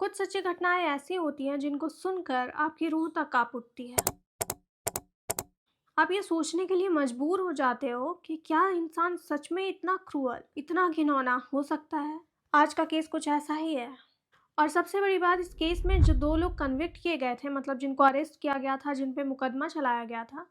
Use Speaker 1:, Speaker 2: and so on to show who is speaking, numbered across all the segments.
Speaker 1: कुछ सच्ची घटनाएं ऐसी होती हैं जिनको सुनकर आपकी रूह तक कांप उठती है। आप ये सोचने के लिए मजबूर हो जाते हो कि क्या इंसान सच में इतना क्रूअल, इतना घिनौना हो सकता है। आज का केस कुछ ऐसा ही है। और सबसे बड़ी बात, इस केस में जो दो लोग कन्विक्ट किए गए थे, मतलब जिनको अरेस्ट किया गया था, जिन पे मुकदमा चलाया गया था,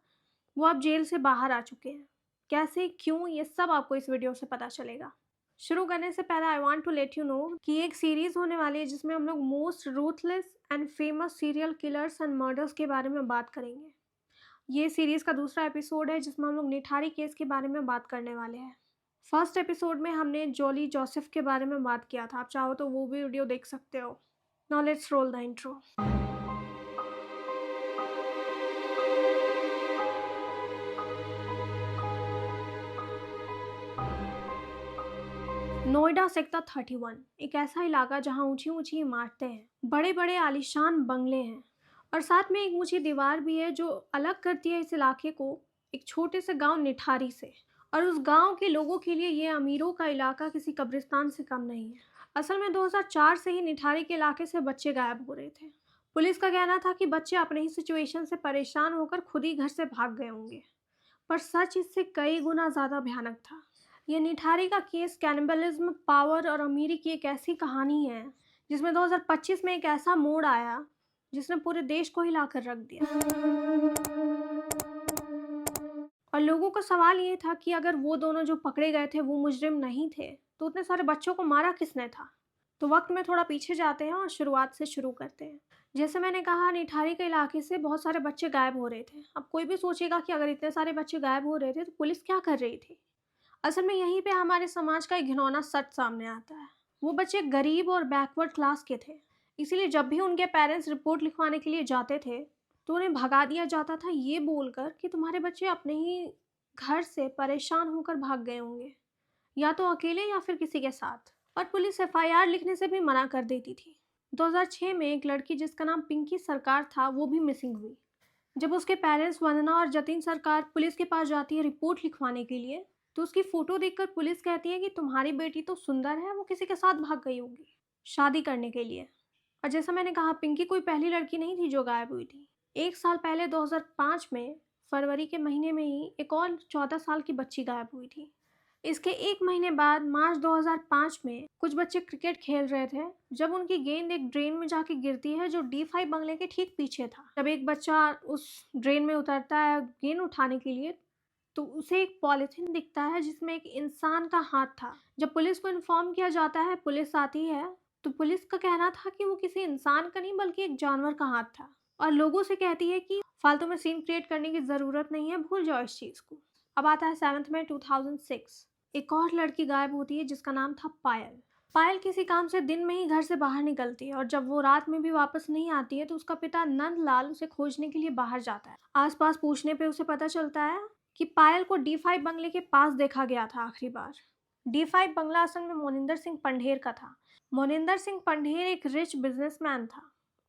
Speaker 1: वो अब जेल से बाहर आ चुके हैं। कैसे, क्यों, ये सब आपको इस वीडियो से पता चलेगा। शुरू करने से पहले I want to let you know कि एक सीरीज होने वाली है जिसमें हम लोग most ruthless and famous serial killers and murders के बारे में बात करेंगे। ये सीरीज का दूसरा एपिसोड है जिसमें हम लोग निठारी केस के बारे में बात करने वाले हैं। फर्स्ट एपिसोड में हमने जॉली जोसेफ के बारे में बात किया था, आप चाहो तो वो भी वीडियो देख सकते हो। Now let's roll the intro. Noida sector 31 एक ऐसा इलाका जहां ऊंची ऊंची इमारतें हैं, बड़े बड़े आलीशान बंगले हैं और साथ में एक ऊंची दीवार भी है जो अलग करती है इस इलाके को एक छोटे से गांव निठारी से। और उस गांव के लोगों के लिए ये अमीरों का इलाका किसी कब्रिस्तान से कम नहीं है। असल में 2004 से ही निठारी के इलाके से बच्चे गायब हो रहे थे। पुलिस का कहना था कि बच्चे अपने ही सिचुएशन से परेशान होकर खुद ही घर से भाग गए होंगे, पर सच इससे कई गुना ज़्यादा भयानक था। ये निठारी का केस कैनिबलिज्म, पावर और अमीरी की एक ऐसी कहानी है जिसमें 2025 में एक ऐसा मोड़ आया जिसने पूरे देश को हिला कर रख दिया। और लोगों का सवाल ये था कि अगर वो दोनों जो पकड़े गए थे वो मुजरिम नहीं थे तो उतने सारे बच्चों को मारा किसने था। तो वक्त में थोड़ा पीछे जाते हैं और शुरुआत से शुरू करते हैं। जैसे मैंने कहा, निठारी के इलाके से बहुत सारे बच्चे गायब हो रहे थे। अब कोई भी सोचेगा कि अगर इतने सारे बच्चे गायब हो रहे थे तो पुलिस क्या कर रही थी। असल में यहीं पे हमारे समाज का एक घिनौना सच सामने आता है। वो बच्चे गरीब और बैकवर्ड क्लास के थे, इसीलिए जब भी उनके पेरेंट्स रिपोर्ट लिखवाने के लिए जाते थे तो उन्हें भगा दिया जाता था ये बोलकर कि तुम्हारे बच्चे अपने ही घर से परेशान होकर भाग गए होंगे, या तो अकेले या फिर किसी के साथ। और पुलिस एफआईआर लिखने से भी मना कर देती थी। 2006 में एक लड़की जिसका नाम पिंकी सरकार था वो भी मिसिंग हुई। जब उसके पेरेंट्स वंदना और जतिन सरकार पुलिस के पास जाती है रिपोर्ट लिखवाने के लिए, तो उसकी फोटो देखकर पुलिस कहती है कि तुम्हारी बेटी तो सुंदर है, वो किसी के साथ भाग गई होगी शादी करने के लिए। और जैसा मैंने कहा, पिंकी कोई पहली लड़की नहीं थी जो गायब हुई थी। एक साल पहले 2005 में फरवरी के महीने में ही एक और 14 साल की बच्ची गायब हुई थी। इसके एक महीने बाद मार्च 2005 में कुछ बच्चे क्रिकेट खेल रहे थे जब उनकी गेंद एक ड्रेन में जाके गिरती है जो D5 बंगले के ठीक पीछे था। जब एक बच्चा उस ड्रेन में उतरता है गेंद उठाने के लिए तो उसे एक पॉलिथीन दिखता है जिसमें एक इंसान का हाथ था। जब पुलिस को इन्फॉर्म किया जाता है, पुलिस आती है, तो पुलिस का कहना था कि वो किसी इंसान का नहीं बल्कि एक जानवर का हाथ था। और लोगों से कहती है कि फालतू में सीन क्रिएट करने की ज़रूरत नहीं है, भूल जाओ इस चीज़ को। अब आता है 7 मई 2006। एक और लड़की गायब होती है जिसका नाम था पायल। पायल किसी काम से दिन में ही घर से बाहर निकलती है और जब वो रात में भी वापस नहीं आती है तो उसका पिता नंदलाल उसे खोजने के लिए बाहर जाता है। आसपास पूछने पे उसे पता चलता है कि पायल को D5 बंगले के पास देखा गया था आखिरी बार। D5 बंगला असल में मोनिंदर सिंह पंढेर का था। मोनिंदर सिंह पंढेर एक रिच बिजनेसमैन था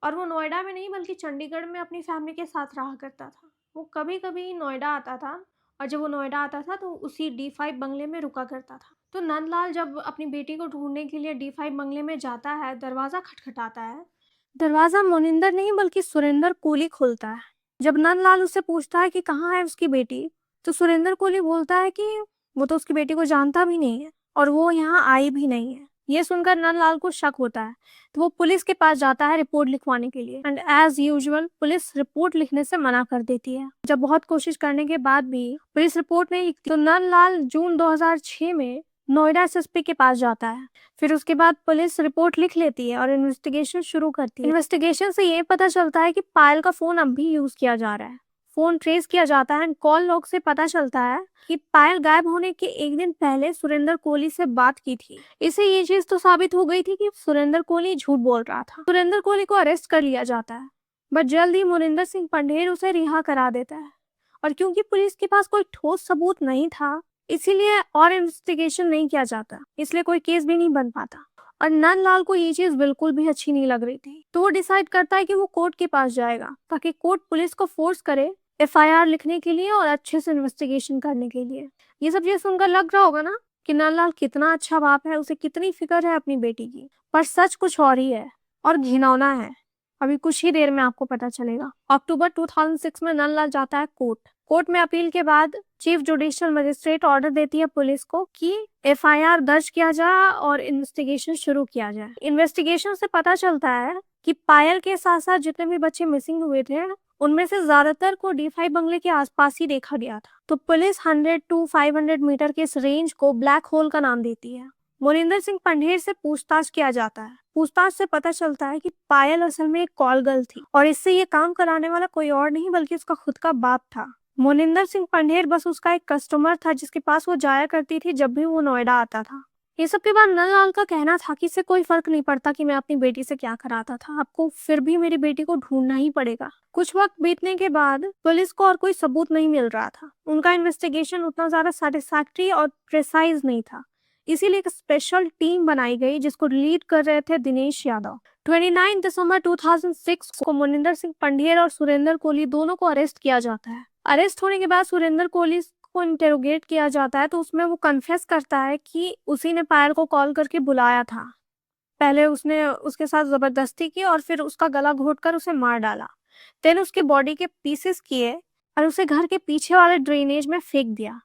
Speaker 1: और वो नोएडा में नहीं बल्कि चंडीगढ़ में अपनी फैमिली के साथ रहा करता था। वो कभी कभी नोएडा आता था और जब वो नोएडा आता था तो उसी D5 बंगले में रुका करता था। तो नंदलाल जब अपनी बेटी को ढूंढने के लिए D5 बंगले में जाता है, दरवाज़ा खटखटाता है। दरवाज़ा मोनिंदर नहीं बल्कि सुरेंद्र कोहली खोलता है। जब नंदलाल उससे पूछता है कि कहाँ है उसकी बेटी, तो सुरेंद्र कोहली बोलता है कि वो तो उसकी बेटी को जानता भी नहीं है और वो यहाँ आई भी नहीं है। ये सुनकर नंदलाल को शक होता है तो वो पुलिस के पास जाता है रिपोर्ट लिखवाने के लिए। And as usual police report लिखने से मना कर देती है। जब बहुत कोशिश करने के बाद भी पुलिस रिपोर्ट नहीं लिखती तो नंदलाल जून 2006 में नोएडा एसएसपी के पास जाता है। फिर उसके बाद पुलिस रिपोर्ट लिख लेती है और इन्वेस्टिगेशन शुरू करती है। इन्वेस्टिगेशन से ये पता चलता है कि पायल का फोन अब भी यूज किया जा रहा है। फोन ट्रेस किया जाता है एंड कॉल लॉग से पता चलता है कि पायल गायब होने के एक दिन पहले सुरेंद्र कोहली से बात की थी। इससे ये चीज तो साबित हो गई थी कि सुरेंद्र कोहली झूठ बोल रहा था। सुरेंद्र कोहली को अरेस्ट कर लिया जाता है बट जल्द ही मोनिंदर सिंह पंढेर उसे रिहा करा देता है। और क्योंकि पुलिस के पास कोई ठोस सबूत नहीं था इसीलिए और इन्वेस्टिगेशन नहीं किया जाता, इसलिए कोई केस भी नहीं बन पाता। और नंदलाल को ये चीज बिल्कुल भी अच्छी नहीं लग रही थी तो वो डिसाइड करता है कि वो कोर्ट के पास जाएगा ताकि कोर्ट पुलिस को फोर्स करे एफआईआर लिखने के लिए और अच्छे से इन्वेस्टिगेशन करने के लिए। ये सब चीज सुनकर लग रहा होगा ना कि नंदलाल कितना अच्छा बाप है, उसे कितनी फिक्र है अपनी बेटी की, पर सच कुछ और ही है। और घिनौना है। अभी कुछ ही देर में आपको पता चलेगा। अक्टूबर 2006 में नंदलाल जाता है कोर्ट। कोर्ट में अपील के बाद चीफ जुडिशियल मजिस्ट्रेट ऑर्डर देती है पुलिस को कि एफआईआर दर्ज किया जाए और इन्वेस्टिगेशन शुरू किया जाए। इन्वेस्टिगेशन से पता चलता है कि पायल के साथ साथ जितने भी बच्चे मिसिंग हुए थे उनमें से ज्यादातर को D5 बंगले के आसपास ही देखा गया था। तो पुलिस 100 to 500 मीटर के इस रेंज को ब्लैक होल का नाम देती है। मोनिंदर सिंह पंढेर से पूछताछ किया जाता है। पूछताछ से पता चलता है कि पायल असल में एक कॉल गर्ल थी और इससे ये काम कराने वाला कोई और नहीं बल्कि उसका खुद का बाप था। मोनिंदर सिंह पंढेर बस उसका एक कस्टमर था जिसके पास वो जाया करती थी जब भी वो नोएडा आता था। ये सब के बाद नंदलाल का कहना था कि इससे कोई फर्क नहीं पड़ता कि मैं अपनी बेटी से क्या कराता था, आपको फिर भी मेरी बेटी को ढूंढना ही पड़ेगा। कुछ वक्त बीतने के बाद पुलिस को और कोई सबूत नहीं मिल रहा था। उनका इन्वेस्टिगेशन उतना ज्यादा सेटिस्फैक्ट्री और प्रिसाइज नहीं था, इसीलिए एक स्पेशल टीम बनाई गई जिसको लीड कर रहे थे दिनेश यादव। 29 दिसंबर 2006 को मोनिंदर सिंह पंढेर और सुरेंद्र कोहली दोनों को अरेस्ट किया जाता है। अरेस्ट होने के बाद सुरेंद्र कोहली को इंटेरोगेट किया जाता है तो उसमें वो कन्फेस करता है कि उसी ने पायल को कॉल करके बुलाया था। पहले उसने उसके साथ जबरदस्ती की और फिर उसका गला घोटकर उसे मार डाला। देन उसके बॉडी के पीसेस किए और उसे घर के पीछे वाले ड्रेनेज में फेंक दिया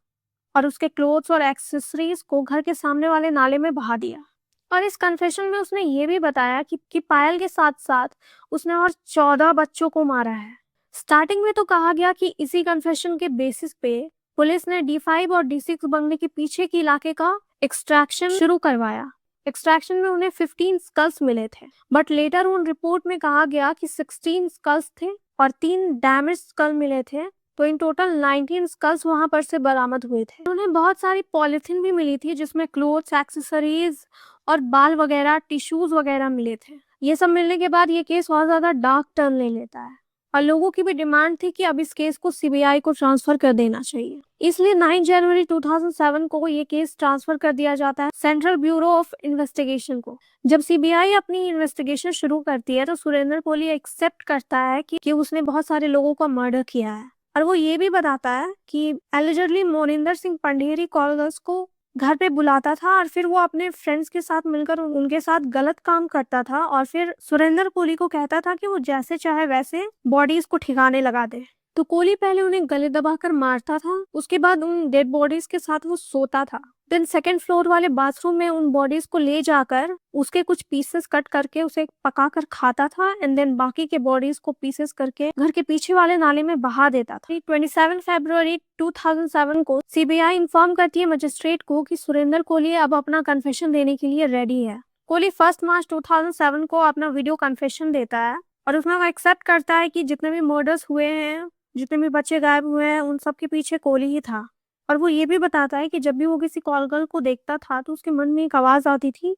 Speaker 1: और उसके क्लोथ्स और एक्सेसरीज को घर के सामने वाले नाले में बहा दिया। और इस कन्फेशन में उसने ये भी बताया कि पायल के साथ साथ उसने और 14 बच्चों को मारा है। स्टार्टिंग में तो कहा गया कि इसी कन्फेशन के बेसिस पे पुलिस ने D5 और D6 बंगले के पीछे के इलाके का एक्सट्रैक्शन शुरू करवाया। एक्सट्रैक्शन में उन्हें 15 स्कल्स मिले थे, बट लेटर उन रिपोर्ट में कहा गया कि 16 स्कल्स थे और 3 डैमेज स्कल मिले थे। तो इन टोटल 19 स्कल्स वहां पर से बरामद हुए थे। उन्हें बहुत सारी पॉलिथीन भी मिली थी जिसमें क्लोथ्स, एक्सेसरीज और बाल वगैरह, टिश्यूज वगैरह मिले थे। ये सब मिलने के बाद ये केस और ज्यादा डार्क टर्न ले लेता है और लोगों की भी डिमांड थी कि अब इस केस को सीबीआई को ट्रांसफर कर देना चाहिए। इसलिए 9 जनवरी 2007 को ये केस ट्रांसफर कर दिया जाता है सेंट्रल ब्यूरो ऑफ इन्वेस्टिगेशन को। जब सीबीआई अपनी इन्वेस्टिगेशन शुरू करती है तो सुरेंद्र कोहली एक्सेप्ट करता है कि उसने बहुत सारे लोगों का मर्डर किया है और वो ये भी बताता है कि एलिजडली मोनिंदर सिंह पंढेरी कॉल गर्ल्स को घर पे बुलाता था और फिर वो अपने फ्रेंड्स के साथ मिलकर उनके साथ गलत काम करता था और फिर सुरेंद्र कोहली को कहता था कि वो जैसे चाहे वैसे बॉडीज को ठिकाने लगा दे। तो कोहली पहले उन्हें गले दबाकर मारता था, उसके बाद उन डेड बॉडीज के साथ वो सोता था। देन सेकंड फ्लोर वाले बाथरूम में उन बॉडीज को ले जाकर उसके कुछ पीसेस कट करके उसे पकाकर खाता था एंड देन बाकी के बॉडीज को पीसेस करके घर के पीछे वाले नाले में बहा देता था। 27 फरवरी 2007 को सीबीआई इन्फॉर्म करती है मजिस्ट्रेट को कि सुरेंद्र कोहली अब अपना कन्फेशन देने के लिए रेडी है। कोहली 1 मार्च 2007 को अपना वीडियो कन्फेशन देता है और उसमें वो एक्सेप्ट करता है कि जितने भी मर्डर्स हुए हैं, जितने भी बच्चे गायब हुए हैं, उन सब के पीछे कोहली ही था। और वो ये भी बताता है कि जब भी वो किसी कॉल गर्ल को देखता था तो उसके मन में एक आवाज आती थी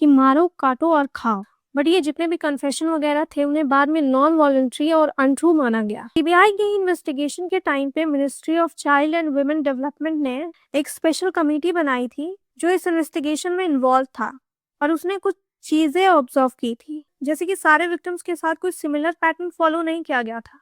Speaker 1: कि मारो, काटो और खाओ। बट ये जितने भी कन्फेशन वगैरह थे उन्हें बाद में नॉन वॉलंटरी और अनट्रू माना गया। सीबीआई की इन्वेस्टिगेशन के टाइम पे ministry of child and women development ने एक स्पेशल कमेटी बनाई थी जो इस इन्वेस्टिगेशन में इन्वॉल्व था और उसने कुछ चीजें ऑब्जर्व की थी, जैसे कि सारे विक्टिम्स के साथ कोई सिमिलर पैटर्न फॉलो नहीं किया गया था।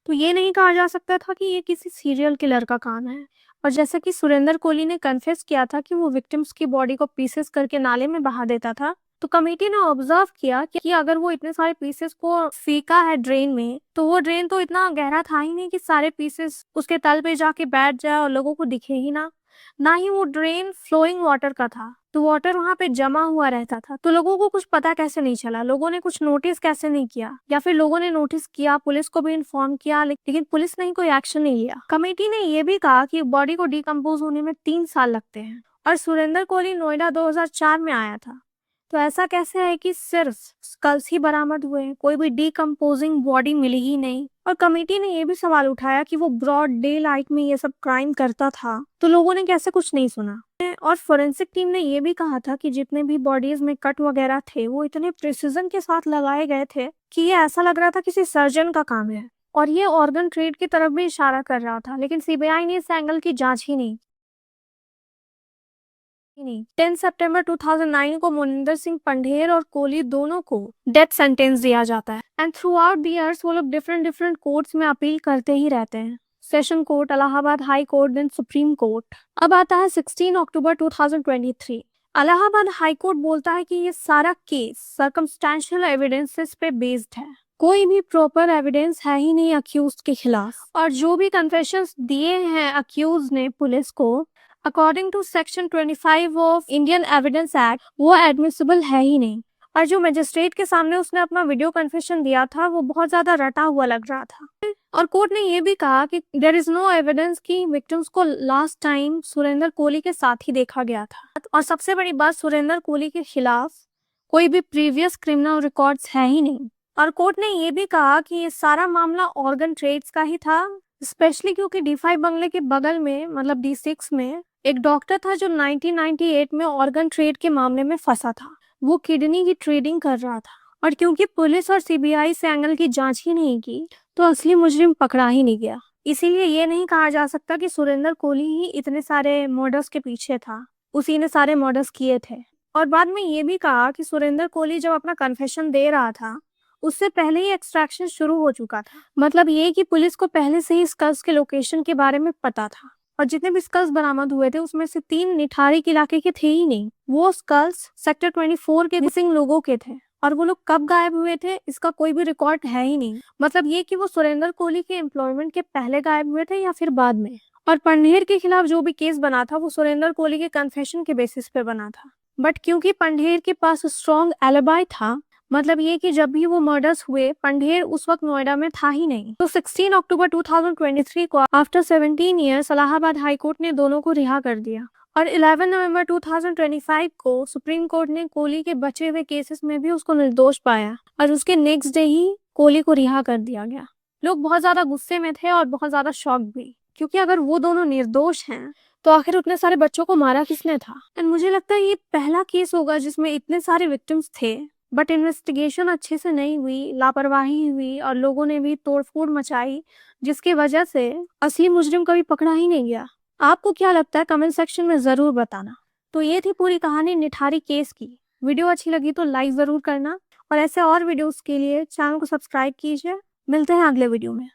Speaker 1: तो ये नहीं कहा जा सकता था कि ये किसी सीरियल किलर का काम है। और जैसा कि सुरेंद्र कोहली ने कन्फेस किया था कि वो विक्टिम्स की बॉडी को पीसेस करके नाले में बहा देता था, तो कमेटी ने ऑब्जर्व किया कि अगर वो इतने सारे पीसेस को फेंका है ड्रेन में तो वो ड्रेन तो इतना गहरा था ही नहीं कि सारे पीसेस उसके तल पे जाके बैठ जाए और लोगों को दिखे ही ना ही वो ड्रेन फ्लोइंग वाटर का था, तो वाटर वहां पे जमा हुआ रहता था। तो लोगों को कुछ पता कैसे नहीं चला, लोगों ने कुछ नोटिस कैसे नहीं किया, या फिर लोगों ने नोटिस किया, पुलिस को भी इन्फॉर्म किया, लेकिन पुलिस ने कोई एक्शन नहीं लिया। कमेटी ने ये भी कहा कि बॉडी को डिकम्पोज होने में 3 साल लगते हैं और सुरेंद्र कोहली नोएडा 2004 में आया था, तो ऐसा कैसे है कि सिर्फ स्कल्स ही बरामद हुए हैं, कोई भी डिकम्पोजिंग बॉडी मिली ही नहीं। और कमेटी ने ये भी सवाल उठाया कि वो ब्रॉड डे लाइट में ये सब क्राइम करता था तो लोगों ने कैसे कुछ नहीं सुना। और फोरेंसिक टीम ने ये भी कहा था कि जितने भी बॉडीज में कट वगैरह थे वो इतने प्रिसीजन के साथ लगाए गए थे कि ये ऐसा लग रहा था किसी सर्जन का काम है, और ये ऑर्गन ट्रेड की तरफ भी इशारा कर रहा था, लेकिन सीबीआई ने इस एंगल की जांच ही नहीं। 10 सितंबर 2009 को मोनिंदर सिंह पंढेर और कोहली दोनों को डेथ सेंटेंस दिया जाता है and through out the years वो लोग डिफरेंट कोर्ट्स में अपील करते ही रहते हैं। Session court, Allahabad high court, then supreme court. अब आता है 16 अक्टूबर 2023। इलाहाबाद हाई कोर्ट बोलता है कि ये सारा केस सर्कमस्टेंशियल एविडेंसेस पे बेस्ड है, कोई भी प्रॉपर एविडेंस है ही नहीं अक्यूज के खिलाफ, और जो भी कन्फेशंस दिए हैं अक्यूज ने पुलिस को, according to section 25 of Indian evidence act, वो एडमिसिबल है ही नहीं। और जो मजिस्ट्रेट के सामने उसने अपना वीडियो कन्फेशन दिया था वो बहुत ज्यादा रटा हुआ लग रहा था। और कोर्ट ने ये भी कहा कि देयर इज नो एविडेंस कि विक्टिम्स को लास्ट टाइम सुरेंद्र कोहली के साथ ही देखा गया था। और सबसे बड़ी बात, सुरेंद्र कोहली के खिलाफ कोई भी प्रीवियस क्रिमिनल रिकॉर्ड्स है ही नहीं। और कोर्ट ने ये भी कहा कि ये सारा मामला ऑर्गन ट्रेड्स का ही था, स्पेशली क्योंकि D5 बंगले के बगल में मतलब D6 में एक डॉक्टर था जो 1998 में ऑर्गन ट्रेड के मामले में फंसा था। वो किडनी की ट्रेडिंग कर रहा था, और क्योंकि पुलिस और CBI से एंगल की जांच ही नहीं की तो असली मुजरिम पकड़ा ही नहीं गया। इसीलिए ये नहीं कहा जा सकता कि सुरेंद्र कोहली ही इतने सारे मर्डर्स के पीछे था, उसी ने सारे मर्डर्स किए थे। और बाद में ये भी कहा कि सुरेंद्र कोहली जब अपना कन्फेशन दे रहा था उससे पहले ही एक्सट्रैक्शन शुरू हो चुका था। मतलब ये कि पुलिस को पहले से ही स्कल्स के लोकेशन के बारे में पता था, और जितने भी स्कल्स बरामद हुए थे उसमें से 3 निठारी के इलाके के थे ही नहीं। वो स्कल्स सेक्टर 24 के मिसिंग लोगों के थे, और वो लोग कब गायब हुए थे इसका कोई भी रिकॉर्ड है ही नहीं। मतलब ये कि वो सुरेंद्र कोहली के एम्प्लॉयमेंट के पहले गायब हुए थे या फिर बाद में। और पंढेर के खिलाफ जो भी केस बना था वो सुरेंद्र कोहली के कन्फेशन के बेसिस पे बना था, बट क्योंकि पंढेर के पास स्ट्रॉन्ग एलिबाई था, मतलब ये कि जब भी वो मर्डर्स हुए पंढेर उस वक्त नोएडा में था ही नहीं, तो 16 अक्टूबर 2023 को after 17 years Allahabad high court ने दोनों को रिहा कर दिया। और 11 नवंबर 2025 को सुप्रीम कोर्ट ने कोहली के बचे हुए केसेस में भी उसको निर्दोष पाया, और उसके नेक्स्ट डे ही कोहली को रिहा कर दिया गया। लोग बहुत ज्यादा गुस्से में थे और बहुत ज्यादा शॉक भी, क्योंकि अगर वो दोनों निर्दोष हैं तो आखिर उतने सारे बच्चों को मारा किसने था। एंड मुझे लगता है ये पहला केस होगा जिसमें इतने सारे विक्टिम्स थे बट इन्वेस्टिगेशन अच्छे से नहीं हुई, लापरवाही हुई और लोगों ने भी तोड़फोड़ मचाई, जिसकी वजह से असली मुजरिम कभी पकड़ा ही नहीं गया। आपको क्या लगता है कमेंट सेक्शन में जरूर बताना। तो ये थी पूरी कहानी निठारी केस की। वीडियो अच्छी लगी तो लाइक जरूर करना, और ऐसे और वीडियोस के लिए चैनल को सब्सक्राइब कीजिए। मिलते हैं अगले वीडियो में।